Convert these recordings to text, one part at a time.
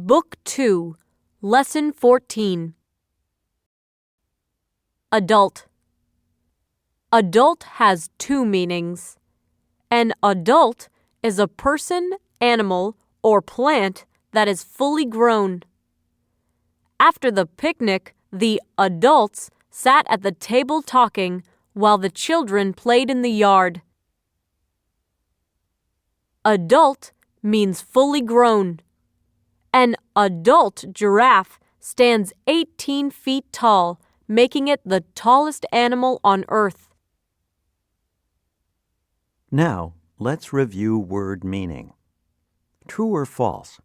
Book 2, Lesson 14. Adult. Adult has two meanings. An adult is a person, animal, or plant that is fully grown. After the picnic, the adults sat at the table talking while the children played in the yard. Adult means fully grown. An adult giraffe stands 18 feet tall, making it the tallest animal on Earth. Now, let's review word meaning. True or false?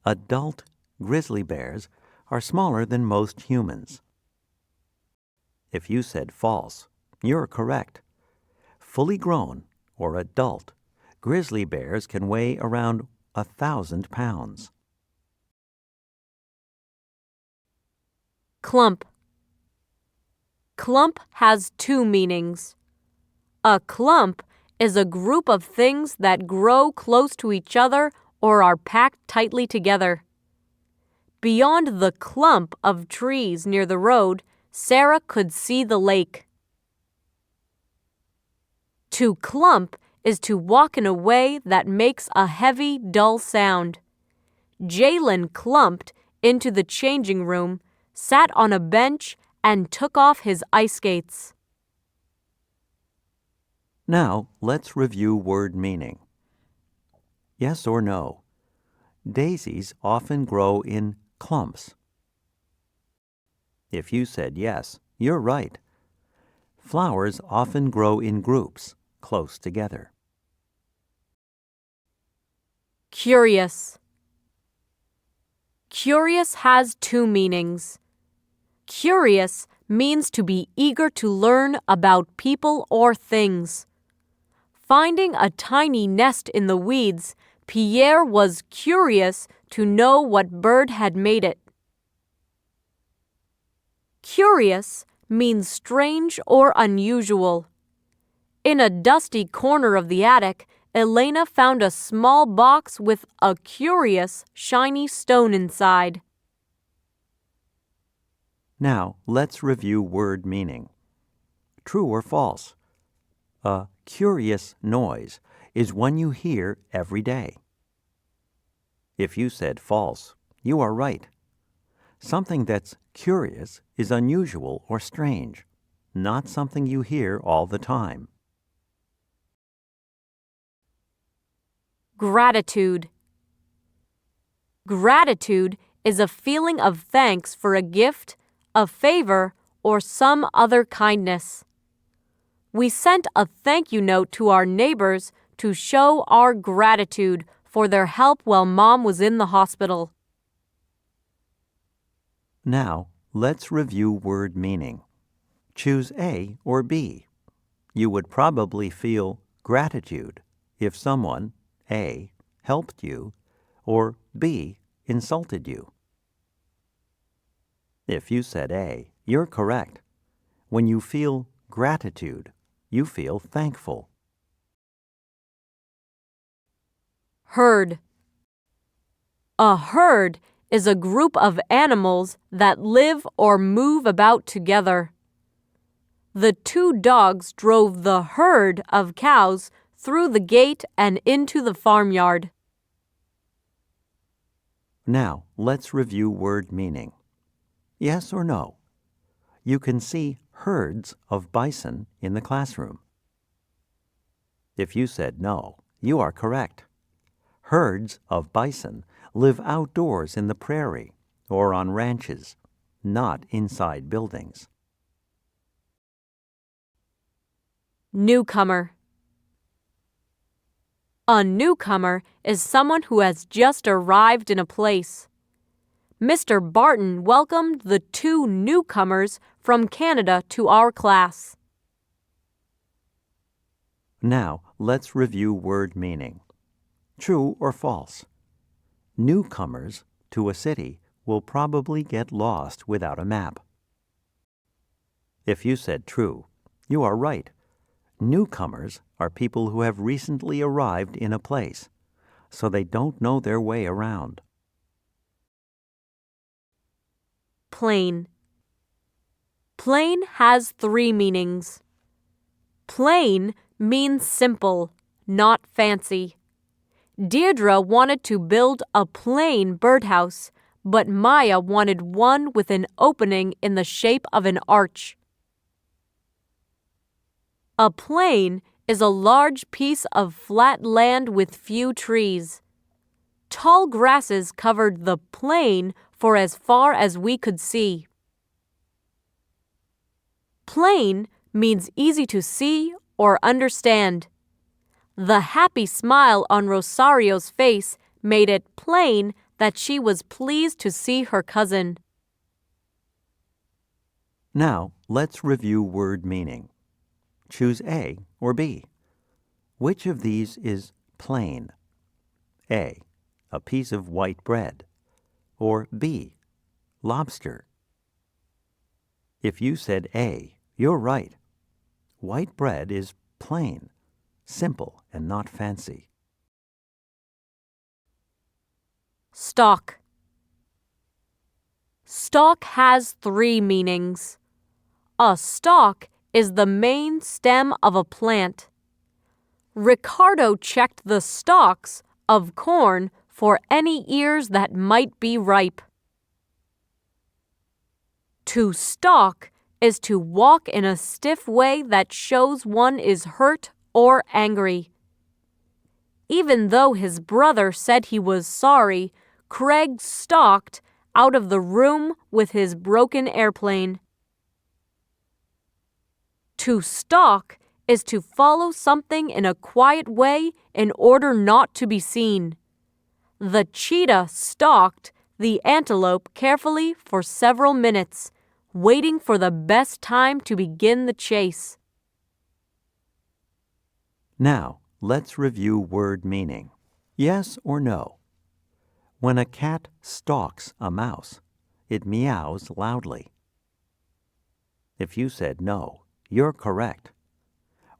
Adult grizzly bears are smaller than most humans. If you said false, you're correct. Fully grown, or adult, grizzly bears can weigh around 1,000 pounds. Clump. Clump has two meanings. A clump is a group of things that grow close to each other or are packed tightly together. Beyond the clump of trees near the road, Sarah could see the lake. To clump is to walk in a way that makes a heavy, dull sound. Jalen clumped into the changing room, sat on a bench, and took off his ice skates. Now, let's review word meaning. Yes or no? Daisies often grow in clumps. If you said yes, you're right. Flowers often grow in groups, close together. Curious. Curious has two meanings. Curious means to be eager to learn about people or things. Finding a tiny nest in the weeds, Pierre was curious to know what bird had made it. Curious means strange or unusual. In a dusty corner of the attic, Elena found a small box with a curious, shiny stone inside. Now, let's review word meaning. True or false? A curious noise is one you hear every day. If you said false, you are right. Something that's curious is unusual or strange, not something you hear all the time. Gratitude. Gratitude is a feeling of thanks for a gift, a favor, or some other kindness. We sent a thank you note to our neighbors to show our gratitude for their help while Mom was in the hospital. Now, let's review word meaning. Choose A or B. You would probably feel gratitude if someone, A, helped you, or B, insulted you. If you said A, you're correct. When you feel gratitude, you feel thankful. Herd. A herd is a group of animals that live or move about together. The two dogs drove the herd of cows through the gate and into the farmyard. Now, let's review word meaning. Yes or no? You can see herds of bison in the classroom. If you said no, you are correct. Herds of bison live outdoors in the prairie or on ranches, not inside buildings. Newcomer. A newcomer is someone who has just arrived in a place. Mr. Barton welcomed the two newcomers from Canada to our class. Now, let's review word meaning. True or false? Newcomers to a city will probably get lost without a map. If you said true, you are right. Newcomers are people who have recently arrived in a place, so they don't know their way around. plain. Plain has 3 meanings. Plain means simple, not fancy. Deirdre wanted to build a plain birdhouse, but Maya wanted one with an opening in the shape of an arch. A plain is a large piece of flat land with few trees. Tall grasses covered the plain for as far as we could see. Plain means easy to see or understand. The happy smile on Rosario's face made it plain that she was pleased to see her cousin. Now, let's review word meaning. Choose A or B. Which of these is plain? A, a piece of white bread, or B, lobster. If you said A, you're right. White bread is plain, simple, and not fancy. Stalk. Stalk has 3 meanings. A stalk is the main stem of a plant. Ricardo checked the stalks of corn for any ears that might be ripe. To stalk is to walk in a stiff way that shows one is hurt or angry. Even though his brother said he was sorry, Craig stalked out of the room with his broken airplane. To stalk is to follow something in a quiet way in order not to be seen. The cheetah stalked the antelope carefully for several minutes, waiting for the best time to begin the chase. Now, let's review word meaning. Yes or no? When a cat stalks a mouse, it meows loudly. If you said no, you're correct.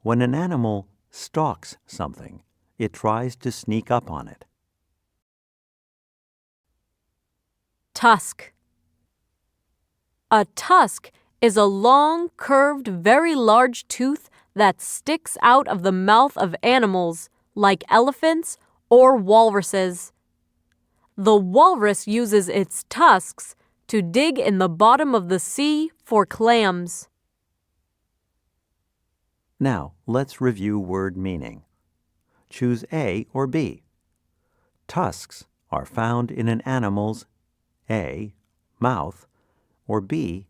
When an animal stalks something, it tries to sneak up on it. Tusk. A tusk is a long, curved, very large tooth that sticks out of the mouth of animals, like elephants or walruses. The walrus uses its tusks to dig in the bottom of the sea for clams. Now, let's review word meaning. Choose A or B. Tusks are found in an animal's A, mouth, or B,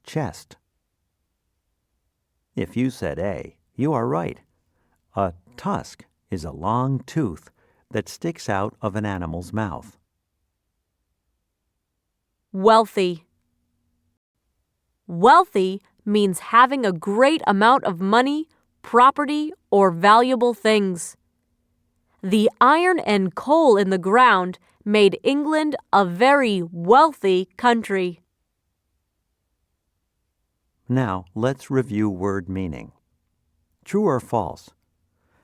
chest. If you said A, you are right. A tusk is a long tooth that sticks out of an animal's mouth. Wealthy. Wealthy means having a great amount of money, property, or valuable things. The iron and coal in the ground made England a very wealthy country. Now, let's review word meaning. True or false?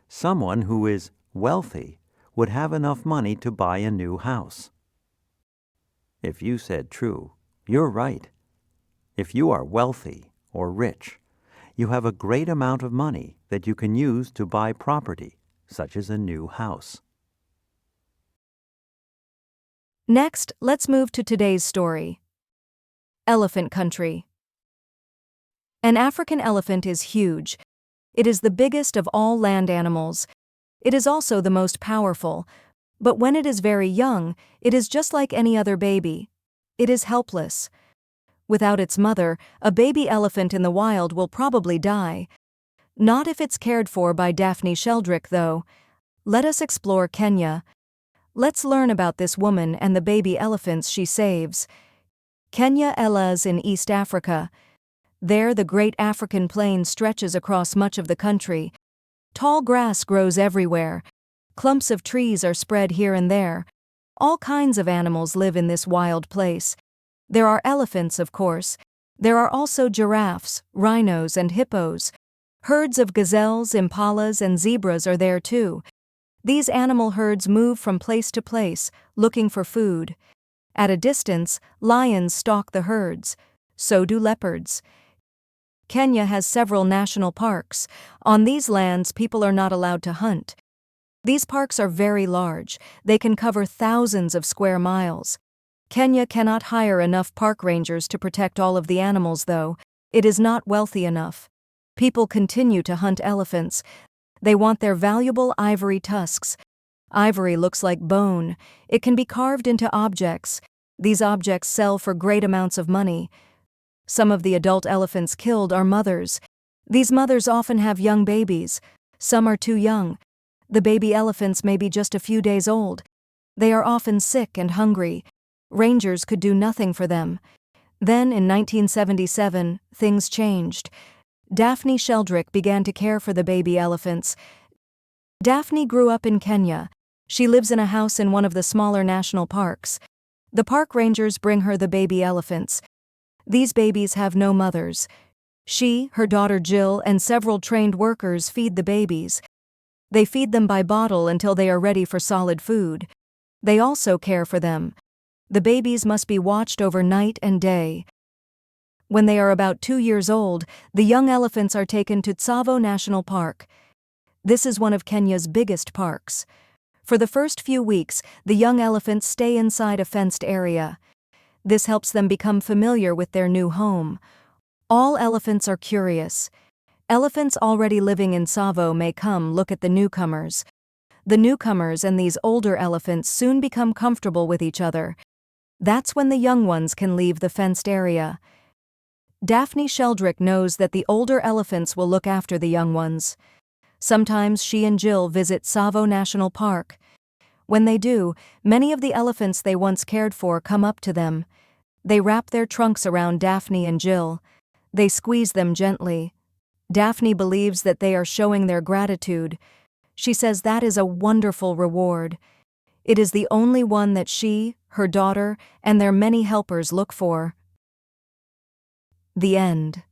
Someone who is wealthy would have enough money to buy a new house. If you said true, you're right. If you are wealthy or rich, you have a great amount of money that you can use to buy property, such as a new house. Next, let's move to today's story. Elephant Country. An African elephant is huge. It is the biggest of all land animals. It is also the most powerful, but when it is very young, it is just like any other baby. It is helpless. Without its mother, a baby elephant in the wild will probably die. Not if it's cared for by Daphne Sheldrick, though. Let us explore Kenya. Let's learn about this woman and the baby elephants she saves. Kenya lies in East Africa. There, the great African plain stretches across much of the country. Tall grass grows everywhere. Clumps of trees are spread here and there. All kinds of animals live in this wild place. There are elephants, of course. There are also giraffes, rhinos, and hippos. Herds of gazelles, impalas, and zebras are there too. These animal herds move from place to place, looking for food. At a distance, lions stalk the herds. So do leopards. Kenya has several national parks. On these lands, people are not allowed to hunt. These parks are very large. They can cover thousands of square miles. Kenya cannot hire enough park rangers to protect all of the animals, though. It is not wealthy enough. People continue to hunt elephants. They want their valuable ivory tusks. Ivory looks like bone. It can be carved into objects. These objects sell for great amounts of money. Some of the adult elephants killed are mothers. These mothers often have young babies. Some are too young. The baby elephants may be just a few days old. They are often sick and hungry. Rangers could do nothing for them. Then, in 1977, things changed. Daphne Sheldrick began to care for the baby elephants. Daphne grew up in Kenya. She lives in a house in one of the smaller national parks. The park rangers bring her the baby elephants. These babies have no mothers. She, her daughter Jill, and several trained workers feed the babies. They feed them by bottle until they are ready for solid food. They also care for them. The babies must be watched over night and day. When they are about 2 years old, the young elephants are taken to Tsavo National Park. This is one of Kenya's biggest parks. For the first few weeks, the young elephants stay inside a fenced area. This helps them become familiar with their new home. All elephants are curious. Elephants already living in Tsavo may come look at the newcomers. The newcomers and these older elephants soon become comfortable with each other. That's when the young ones can leave the fenced area. Daphne Sheldrick knows that the older elephants will look after the young ones. Sometimes she and Jill visit Tsavo National Park. When they do, many of the elephants they once cared for come up to them. They wrap their trunks around Daphne and Jill. They squeeze them gently. Daphne believes that they are showing their gratitude. She says that is a wonderful reward. It is the only one that she, her daughter, and their many helpers look for. The end.